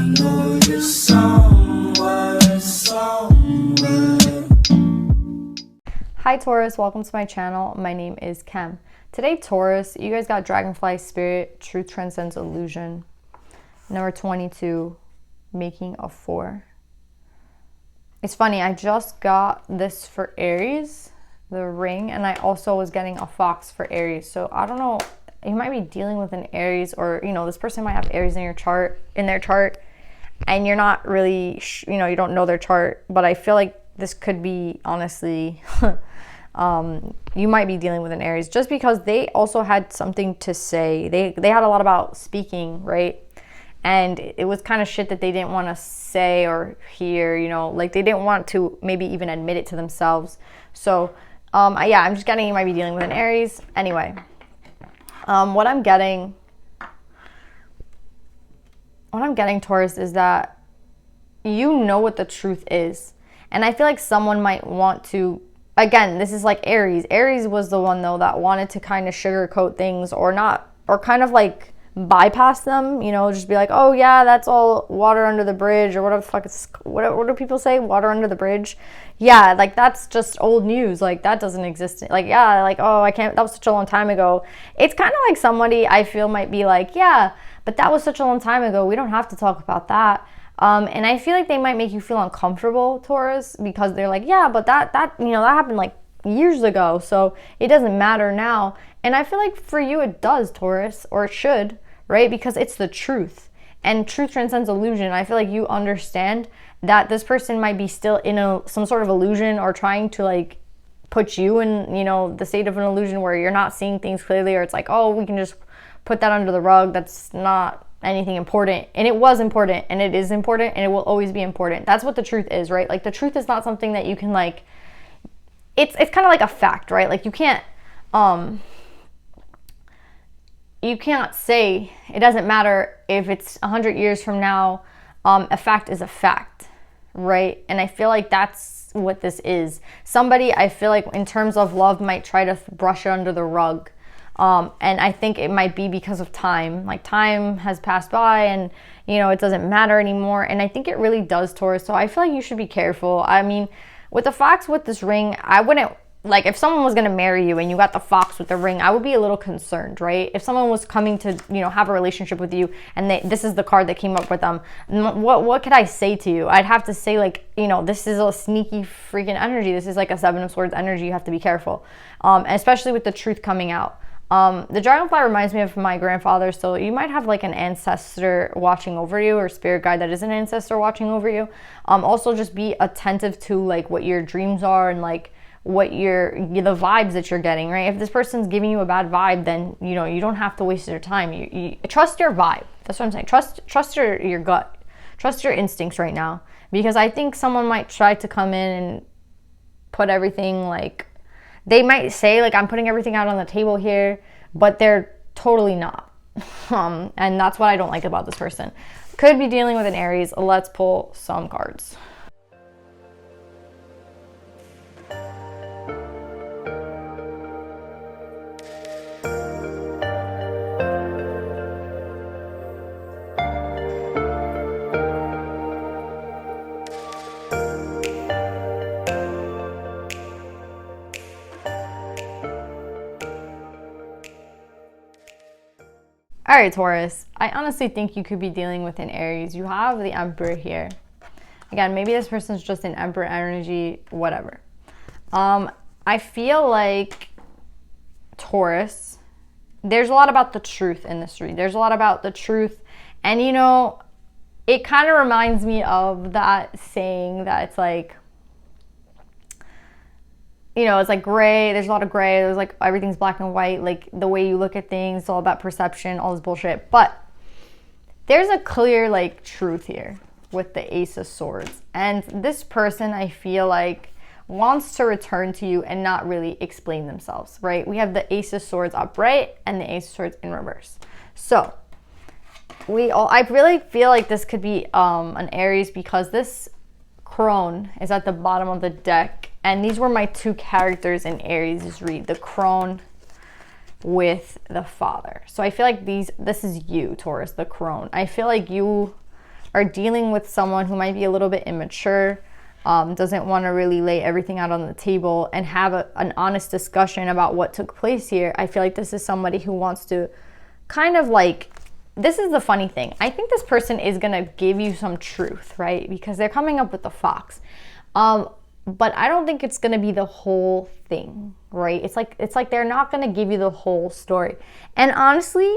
know you're somewhere. Hi Taurus, welcome to my channel. My name is Kem. Today Taurus, you guys got Dragonfly Spirit, Truth Transcends Illusion. Number 22, Making a 4. It's funny, I just got this for Aries, the ring, and I also was getting a fox for Aries. So I don't know, you might be dealing with an Aries, or this person might have Aries in their chart, and you're not really, you don't know their chart, but I feel like this could be, honestly, you might be dealing with an Aries just because they also had something to say. They had a lot about speaking, right? And it was kind of shit that they didn't want to say or hear, like they didn't want to maybe even admit it to themselves. So, yeah, I'm just getting you might be dealing with an Aries. Anyway, what I'm getting, Taurus, is that you know what the truth is. And I feel like someone might want to, again, this is like Aries. Aries was the one, though, that wanted to kind of sugarcoat things or kind of like bypass them, just be like, oh yeah, that's all water under the bridge, or whatever the fuck is, what do people say, water under the bridge? Yeah, like that's just old news, like that doesn't exist, like, yeah, like, oh, I can't, that was such a long time ago. It's kind of like somebody I feel might be like, yeah, but that was such a long time ago, we don't have to talk about that. And I feel like they might make you feel uncomfortable, Taurus, because they're like, yeah, but that happened like years ago, so it doesn't matter now. And I feel like for you it does, Taurus, or it should, right? Because it's the truth, and truth transcends illusion. I feel like you understand that this person might be still in some sort of illusion, or trying to like put you in, the state of an illusion where you're not seeing things clearly, or it's like, oh, we can just put that under the rug. That's not anything important. And it was important, and it is important, and it will always be important. That's what the truth is, right? Like the truth is not something that you can like, it's kind of like a fact, right? Like you can't say, it doesn't matter if it's 100 years from now, a fact is a fact, right? And I feel like that's what this is. Somebody, I feel like in terms of love, might try to brush it under the rug. And I think it might be because of time. Like time has passed by, and it doesn't matter anymore. And I think it really does, Taurus. So I feel like you should be careful. I mean, with the fox with this ring, I wouldn't, like, if someone was going to marry you and you got the fox with the ring, I would be a little concerned, right? If someone was coming to, have a relationship with you, and this is the card that came up with them, what could I say to you? I'd have to say, like, this is a sneaky freaking energy. This is like a 7 of Swords energy. You have to be careful, especially with the truth coming out. The dragonfly reminds me of my grandfather, so you might have like an ancestor watching over you, or spirit guide that is an ancestor watching over you. Also, just be attentive to like what your dreams are, and like what the vibes that you're getting, right? If this person's giving you a bad vibe, then you don't have to waste your time. You trust your vibe. That's what I'm saying. Trust your gut. Trust your instincts right now, because I think someone might try to come in and put everything, like, they might say like, I'm putting everything out on the table here, but they're totally not. And that's what I don't like about this person. Could be dealing with an Aries. Let's pull some cards. All right, Taurus, I honestly think you could be dealing with an Aries. You have the Emperor here. Again, maybe this person's just in Emperor energy, whatever. I feel like, Taurus, there's a lot about the truth in this read. There's a lot about the truth. And, it kind of reminds me of that saying that it's like, it's like gray. There's a lot of gray. There's like everything's black and white. Like the way you look at things, it's all about perception, all this bullshit. But there's a clear like truth here with the Ace of Swords. And this person, I feel like, wants to return to you and not really explain themselves, right? We have the Ace of Swords upright and the Ace of Swords in reverse. So I really feel like this could be an Aries, because this crone is at the bottom of the deck. And these were my two characters in Aries' read, the crone with the father. So I feel like this is you, Taurus, the crone. I feel like you are dealing with someone who might be a little bit immature, doesn't want to really lay everything out on the table and have an honest discussion about what took place here. I feel like this is somebody who wants to kind of like, this is the funny thing. I think this person is going to give you some truth, right? Because they're coming up with the fox. But I don't think it's going to be the whole thing, right? It's like they're not going to give you the whole story. And honestly,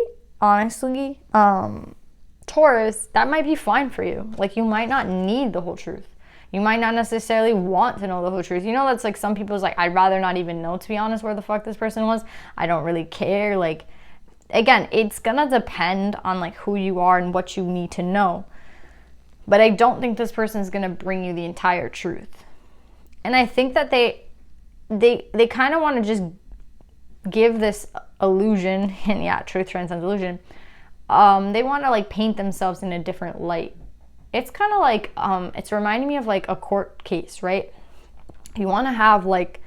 Taurus, that might be fine for you. Like, you might not need the whole truth. You might not necessarily want to know the whole truth. You know, that's like some people's like, I'd rather not even know, to be honest, where the fuck this person was. I don't really care. Like, again, it's gonna depend on like who you are and what you need to know. But I don't think this person is gonna bring you the entire truth. And I think that they kind of want to just give this illusion, and yeah, truth transcends illusion. They want to like paint themselves in a different light. It's kind of like, it's reminding me of like a court case, right? You want to have like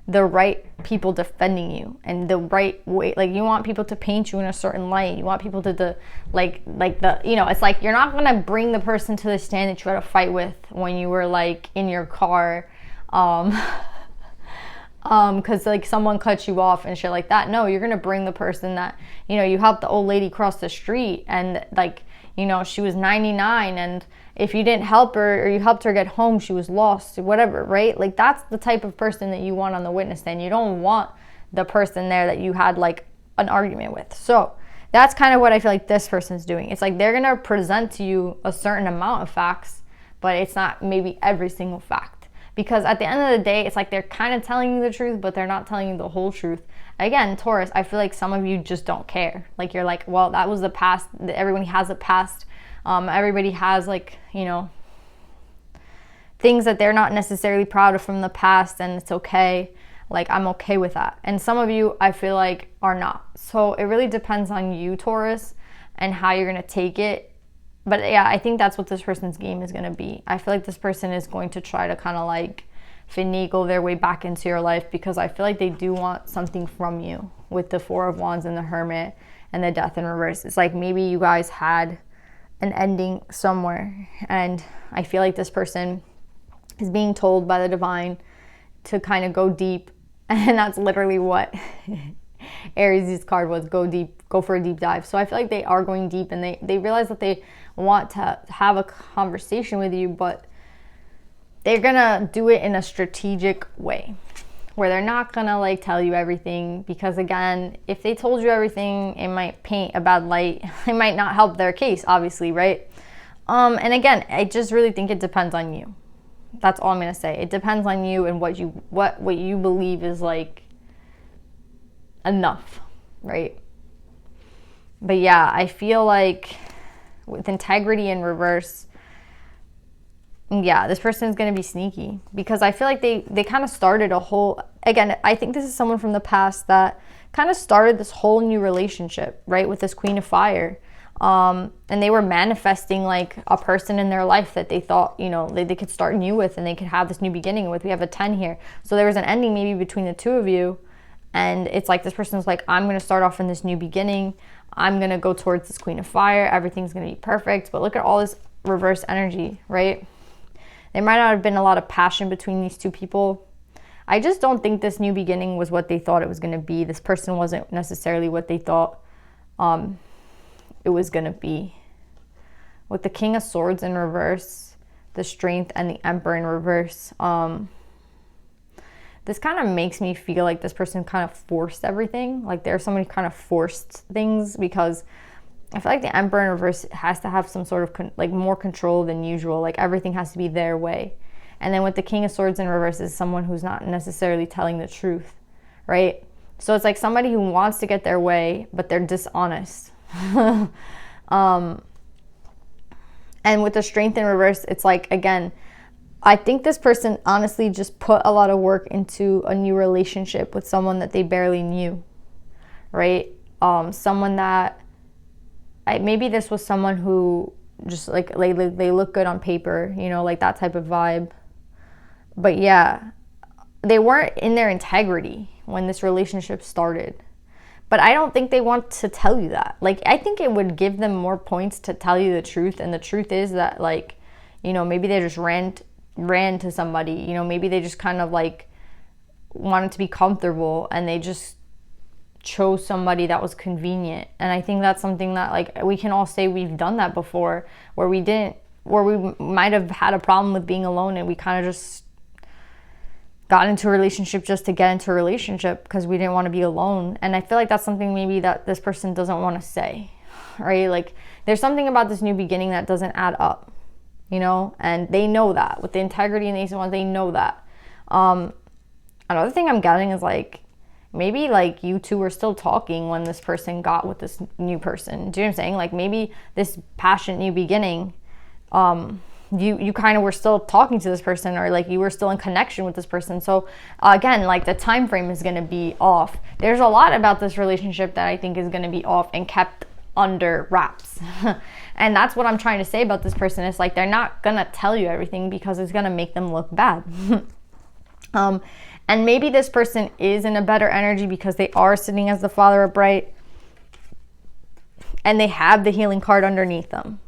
the right people defending you and the right way. Like, you want people to paint you in a certain light. You want people to like the, you know, it's like you're not going to bring the person to the stand that you had a fight with when you were like in your car, because like someone cut you off and shit like that. No, you're gonna bring the person that, you know, you helped the old lady cross the street and like, you know, she was 99 and if you didn't help her or you helped her get home, she was lost or whatever, right? Like, that's the type of person that you want on the witness stand. You don't want the person there that you had like an argument with. So that's kind of what I feel like this person's doing. It's like they're gonna present to you a certain amount of facts, but it's not maybe every single fact. Because at the end of the day, it's like they're kind of telling you the truth, but they're not telling you the whole truth. Again, Taurus, I feel like some of you just don't care. Like, you're like, well, that was the past. Everybody has a past. Everybody has like, you know, things that they're not necessarily proud of from the past, and it's okay. Like, I'm okay with that. And some of you, I feel like, are not. So it really depends on you, Taurus, and how you're going to take it. But yeah, I think that's what this person's game is going to be. I feel like this person is going to try to kind of like finagle their way back into your life, because I feel like they do want something from you with the Four of Wands and the Hermit and the Death in reverse. It's like maybe you guys had an ending somewhere, and I feel like this person is being told by the divine to kind of go deep, and that's literally what Aries' card was, go deep, go for a deep dive. So I feel like they are going deep, and they realize that they want to have a conversation with you, but they're gonna do it in a strategic way where they're not gonna like tell you everything, because again, if they told you everything, it might paint a bad light. It might not help their case, obviously, right? And again, I just really think it depends on you. That's all I'm gonna say. It depends on you and what you believe is like enough, right? But yeah, I feel like with integrity in reverse, yeah, this person is going to be sneaky, because I feel like they kind of started a whole, again, I think this is someone from the past that kind of started this whole new relationship, right, with this Queen of Fire. And they were manifesting like a person in their life that they thought, you know, they could start new with, and they could have this new beginning with. We have a 10 here. So there was an ending maybe between the two of you. And it's like this person's like, I'm going to start off in this new beginning. I'm going to go towards this Queen of Fire. Everything's going to be perfect. But look at all this reverse energy, right? There might not have been a lot of passion between these two people. I just don't think this new beginning was what they thought it was going to be. This person wasn't necessarily what they thought it was going to be. With the King of Swords in reverse, the Strength, and the Emperor in reverse, this kind of makes me feel like this person kind of forced everything. Like there's somebody kind of forced things, because I feel like the Emperor in reverse has to have some sort of like more control than usual. Like everything has to be their way. And then with the King of Swords in reverse is someone who's not necessarily telling the truth, right? So it's like somebody who wants to get their way, but they're dishonest. And with the Strength in reverse, it's like, again, I think this person honestly just put a lot of work into a new relationship with someone that they barely knew, right? Someone that, maybe this was someone who just like they look good on paper, you know, like that type of vibe. But yeah, they weren't in their integrity when this relationship started. But I don't think they want to tell you that. Like, I think it would give them more points to tell you the truth. And the truth is that, like, you know, maybe they just ran to somebody. You know, maybe they just kind of like wanted to be comfortable and they just chose somebody that was convenient. And I think that's something that, like, we can all say we've done that before, where we might have had a problem with being alone and we kind of just got into a relationship just to get into a relationship because we didn't want to be alone. And I feel like that's something maybe that this person doesn't want to say, right? Like, there's something about this new beginning that doesn't add up, you know, and they know that with the integrity and the Ace of Wands, they know that. Another thing I'm getting is, like, maybe, like, you two were still talking when this person got with this new person. Do you know what I'm saying? Like, maybe this passionate new beginning, you kind of were still talking to this person, or like you were still in connection with this person. So again, like, the time frame is going to be off. There's a lot about this relationship that I think is going to be off and kept under wraps. And that's what I'm trying to say about this person. It's like, they're not going to tell you everything because it's going to make them look bad. And maybe this person is in a better energy because they are sitting as the Father upright and they have the healing card underneath them.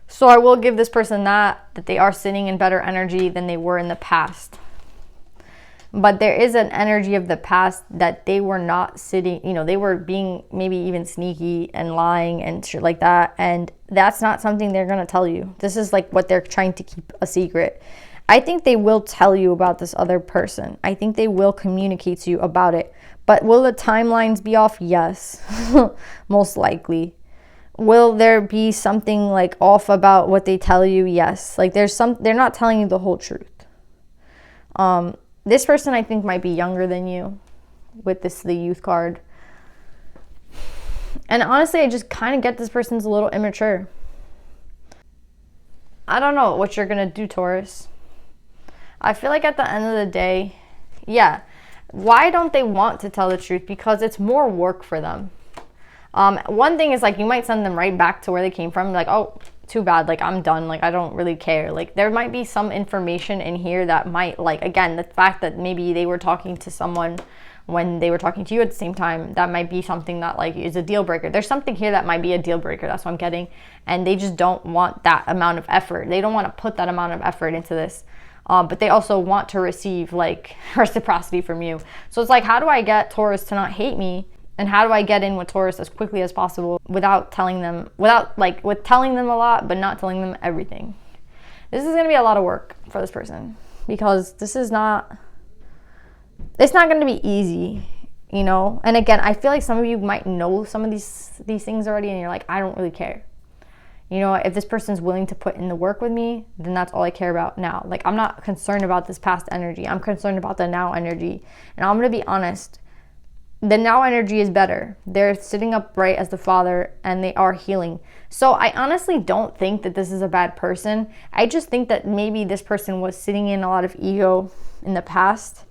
So I will give this person that they are sitting in better energy than they were in the past. But there is an energy of the past that they were not sitting, you know, they were being maybe even sneaky and lying and shit like that. And that's not something they're going to tell you. This is like what they're trying to keep a secret. I think they will tell you about this other person. I think they will communicate to you about it. But will the timelines be off? Yes, most likely. Will there be something like off about what they tell you? Yes. Like, they're not telling you the whole truth. This person, I think, might be younger than you with the youth card. And honestly, I just kind of get this person's a little immature. I don't know what you're going to do, Taurus. I feel like at the end of the day, yeah, why don't they want to tell the truth? Because it's more work for them. One thing is, like, you might send them right back to where they came from. Like, oh, too bad. Like, I'm done. Like, I don't really care. Like, there might be some information in here that might, like, again, the fact that maybe they were talking to someone when they were talking to you at the same time, that might be something that, like, is a deal breaker. There's something here that might be a deal breaker. That's what I'm getting. And they just don't want that amount of effort. They don't want to put that amount of effort into this. But they also want to receive, like, reciprocity from you. So it's like, how do I get Taurus to not hate me? And how do I get in with Taurus as quickly as possible with telling them a lot, but not telling them everything? This is going to be a lot of work for this person, because it's not going to be easy, you know? And again, I feel like some of you might know some of these things already, and you're like, I don't really care. You know, if this person's willing to put in the work with me, then that's all I care about now. Like, I'm not concerned about this past energy. I'm concerned about the now energy. And I'm going to be honest. The now energy is better. They're sitting upright as the Father and they are healing. So I honestly don't think that this is a bad person. I just think that maybe this person was sitting in a lot of ego in the past.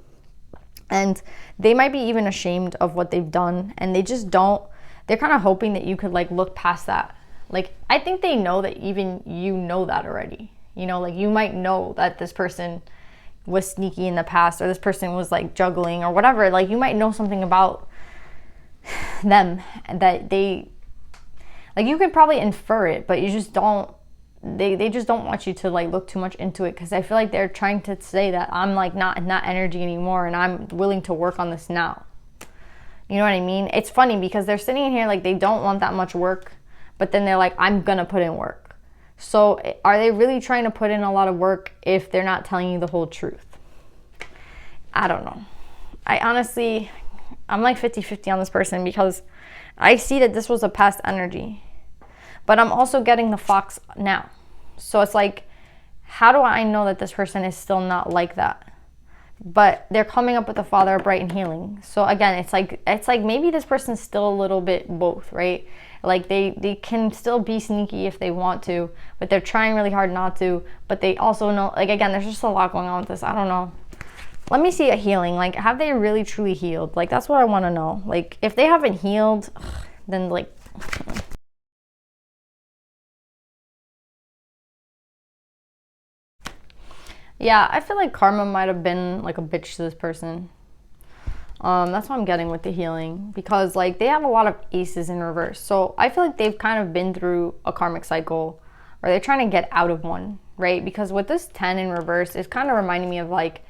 And they might be even ashamed of what they've done. And they just don't, they're kind of hoping that you could, like, look past that. Like, I think they know that even you know that already. You know, like, you might know that this person was sneaky in the past, or this person was, like, juggling or whatever. Like, you might know something about them that they, like, you could probably infer it, but you just don't, they just don't want you to, like, look too much into it, because I feel like they're trying to say that I'm, like, not in that energy anymore and I'm willing to work on this now. You know what I mean? It's funny because they're sitting in here like they don't want that much work, but then they're like, I'm gonna put in work. So are they really trying to put in a lot of work if they're not telling you the whole truth? I don't know. I'm like 50-50 on this person, because I see that this was a past energy, but I'm also getting the Fox now. So it's like, how do I know that this person is still not like that? But they're coming up with the Father upright and healing. So again, it's like maybe this person's still a little bit both, right? Like, they can still be sneaky if they want to, but they're trying really hard not to. But they also know, like, again, there's just a lot going on with this. I don't know. Let me see a healing. Like, have they really truly healed? Like, that's what I want to know. Like, if they haven't healed, then, like, yeah, I feel like karma might have been, like, a bitch to this person. That's what I'm getting with the healing, because like they have a lot of aces in reverse. So I feel like they've kind of been through a karmic cycle, or they're trying to get out of one, right? Because with this 10 in reverse, it's kind of reminding me of like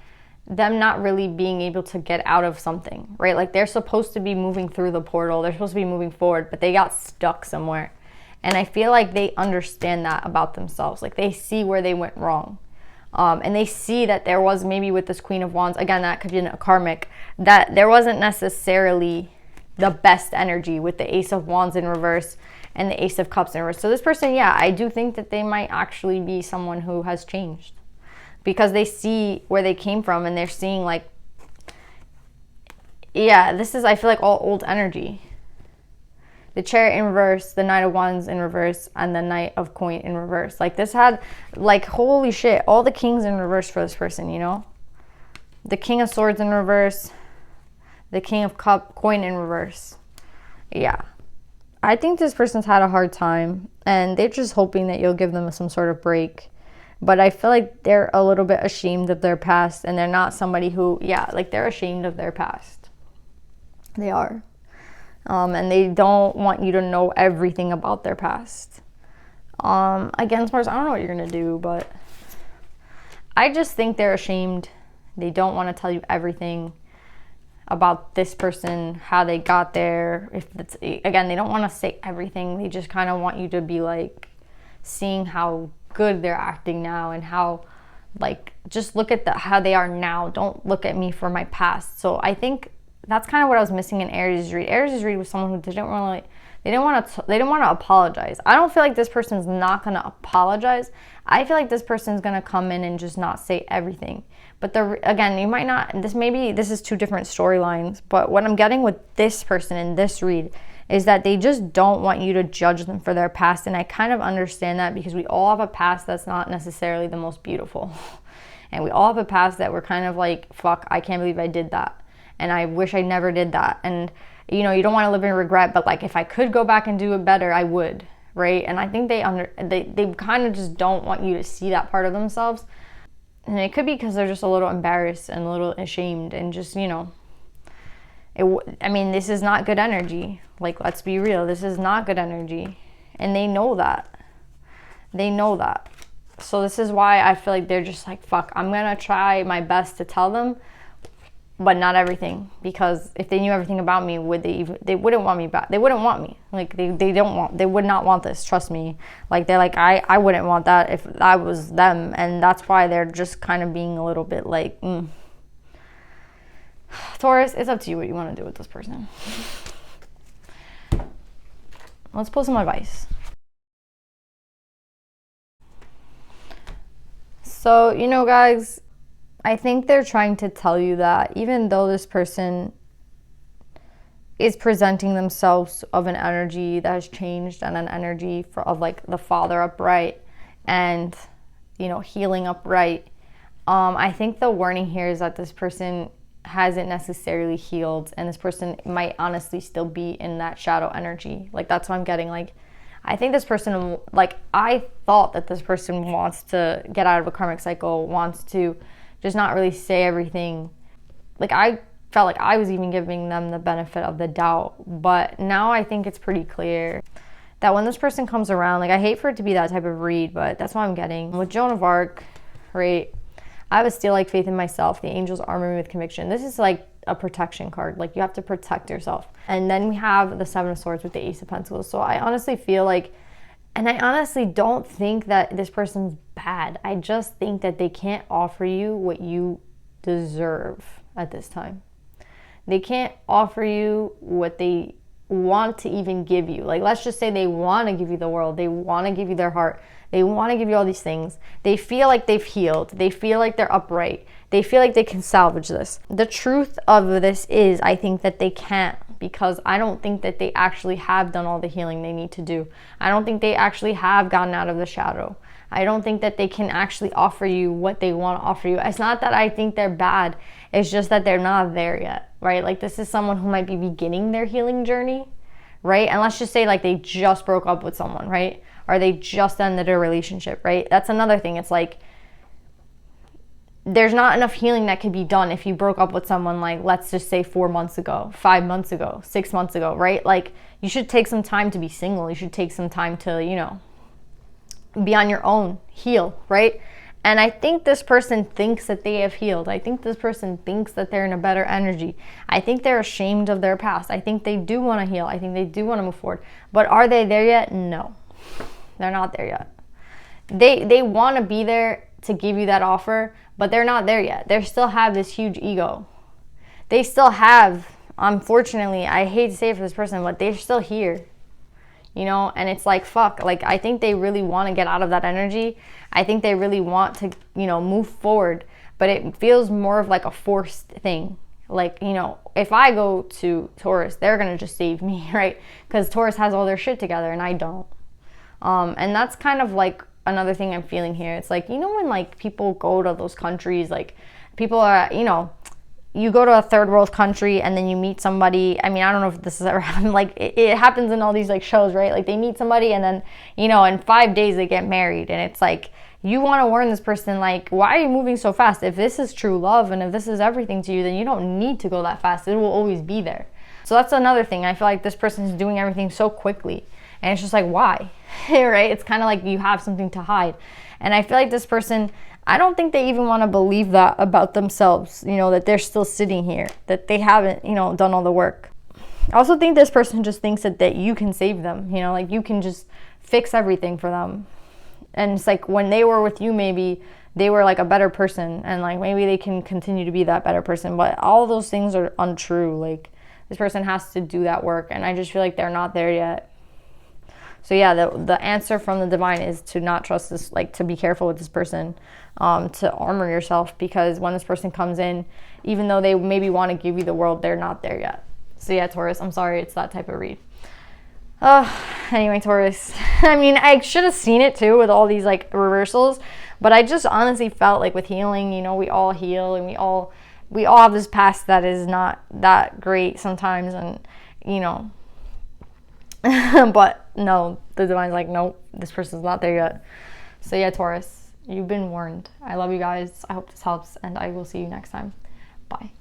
them not really being able to get out of something, right? Like they're supposed to be moving through the portal, they're supposed to be moving forward, but they got stuck somewhere. And I feel like they understand that about themselves. Like they see where they went wrong. And they see that there was maybe with this Queen of Wands, again, that could be a karmic, that there wasn't necessarily the best energy with the Ace of Wands in reverse and the Ace of Cups in reverse. So this person, yeah, I do think that they might actually be someone who has changed, because they see where they came from, and they're seeing like, yeah, this is, I feel like, all old energy. The Chariot in reverse, the Knight of Wands in reverse, and the Knight of Coin in reverse. Like this had, like, holy shit, all the Kings in reverse for this person, you know? The King of Swords in reverse, the King of Coin in reverse. Yeah. I think this person's had a hard time, and they're just hoping that you'll give them some sort of break. But I feel like they're a little bit ashamed of their past, and they're not somebody who, yeah, like they're ashamed of their past. They are. And they don't want you to know everything about their past. Again, Mars, I don't know what you're going to do, but I just think they're ashamed. They don't want to tell you everything about this person, how they got there. If it's, again, they don't want to say everything. They just kind of want you to be like seeing how good they're acting now, and how, like, just look at how they are now. Don't look at me for my past. So I think that's kind of what I was missing in Aries' read. Aries' read was someone who didn't want to apologize. I don't feel like this person's not going to apologize. I feel like this person's going to come in and just not say everything. But again, you might not, this is two different storylines, but what I'm getting with this person in this read is that they just don't want you to judge them for their past. And I kind of understand that, because we all have a past that's not necessarily the most beautiful. And we all have a past that we're kind of like, fuck, I can't believe I did that. And I wish I never did that. And, you know, you don't want to live in regret, but like if I could go back and do it better, I would, right? And I think they kind of just don't want you to see that part of themselves. And it could be because they're just a little embarrassed and a little ashamed, and just, you know, this is not good energy. Like, let's be real, this is not good energy. And they know that. They know that. So this is why I feel like they're just like, fuck, I'm going to try my best to tell them, but not everything, because if they knew everything about me, they wouldn't want me back. They wouldn't want me. Like they would not want this. Trust me. Like they're like, I wouldn't want that if I was them. And that's why they're just kind of being a little bit like, Taurus, it's up to you what you want to do with this person. Let's pull some advice. So, you know, guys, I think they're trying to tell you that even though this person is presenting themselves of an energy that has changed, and an energy of like the Father upright and, you know, healing upright, I think the warning here is that this person hasn't necessarily healed, and this person might honestly still be in that shadow energy. Like, that's what I'm getting. Like, I think this person, like, I thought that this person wants to get out of a karmic cycle, wants to just not really say everything. Like, I felt like I was even giving them the benefit of the doubt, but now I think it's pretty clear that when this person comes around, like, I hate for it to be that type of read, but that's what I'm getting. With Joan of Arc, right, I have a steel-like faith in myself. The angels armor me with conviction. This is like a protection card. Like, you have to protect yourself. And then we have the Seven of Swords with the Ace of Pentacles. So I honestly feel like, and I honestly don't think that this person's bad. I just think that they can't offer you what you deserve at this time. They can't offer you what they want to even give you. Like, let's just say they want to give you the world. They want to give you their heart. They want to give you all these things. They feel like they've healed. They feel like they're upright. They feel like they can salvage this. The truth of this is, I think that they can't, because I don't think that they actually have done all the healing they need to do. I don't think they actually have gotten out of the shadow. I don't think that they can actually offer you what they want to offer you. It's not that I think they're bad. It's just that they're not there yet, right? Like, this is someone who might be beginning their healing journey, right? And let's just say, like, they just broke up with someone, right? Or they just ended a relationship, right? That's another thing. It's like, there's not enough healing that could be done if you broke up with someone, like, let's just say 4 months ago, 5 months ago, 6 months ago, right? Like, you should take some time to be single. You should take some time to, you know, be on your own, heal, right? And I think this person thinks that they have healed. I think this person thinks that they're in a better energy. I think they're ashamed of their past. I think they do want to heal. I think they do want to move forward. But are they there yet? No, they're not there yet. They want to be there to give you that offer, but they're not there yet. They still have this huge ego. They still have, unfortunately, I hate to say it for this person, but they're still here. You know, and it's like, fuck, like, I think they really want to get out of that energy. I think they really want to, you know, move forward, but it feels more of like a forced thing. Like, you know, if I go to Taurus, they're going to just save me, right? Because Taurus has all their shit together and I don't. And that's kind of like another thing I'm feeling here. It's like, you know, when like people go to those countries, like people are, you know, you go to a third world country and then you meet somebody. I mean, I don't know if this has ever happened. Like, it happens in all these like shows, right? Like, they meet somebody and then, you know, in 5 days they get married. And it's like, you want to warn this person, like, why are you moving so fast? If this is true love and if this is everything to you, then you don't need to go that fast. It will always be there. So that's another thing. I feel like this person is doing everything so quickly. And it's just like, why? Right? It's kind of like you have something to hide. And I feel like this person, I don't think they even want to believe that about themselves, you know, that they're still sitting here, that they haven't, you know, done all the work. I also think this person just thinks that you can save them, you know, like you can just fix everything for them. And it's like when they were with you, maybe they were like a better person and like maybe they can continue to be that better person. But all those things are untrue. Like, this person has to do that work. And I just feel like they're not there yet. So yeah, the answer from the divine is to not trust this, like to be careful with this person, to armor yourself, because when this person comes in, even though they maybe want to give you the world, they're not there yet. So yeah, Taurus, I'm sorry, it's that type of read. Anyway, Taurus, I mean, I should have seen it too with all these like reversals, but I just honestly felt like with healing, you know, we all heal and we all have this past that is not that great sometimes, and you know, but no, the divine's like, nope, this person's not there yet. So yeah, Taurus, you've been warned. I love you guys. I hope this helps, and I will see you next time. Bye.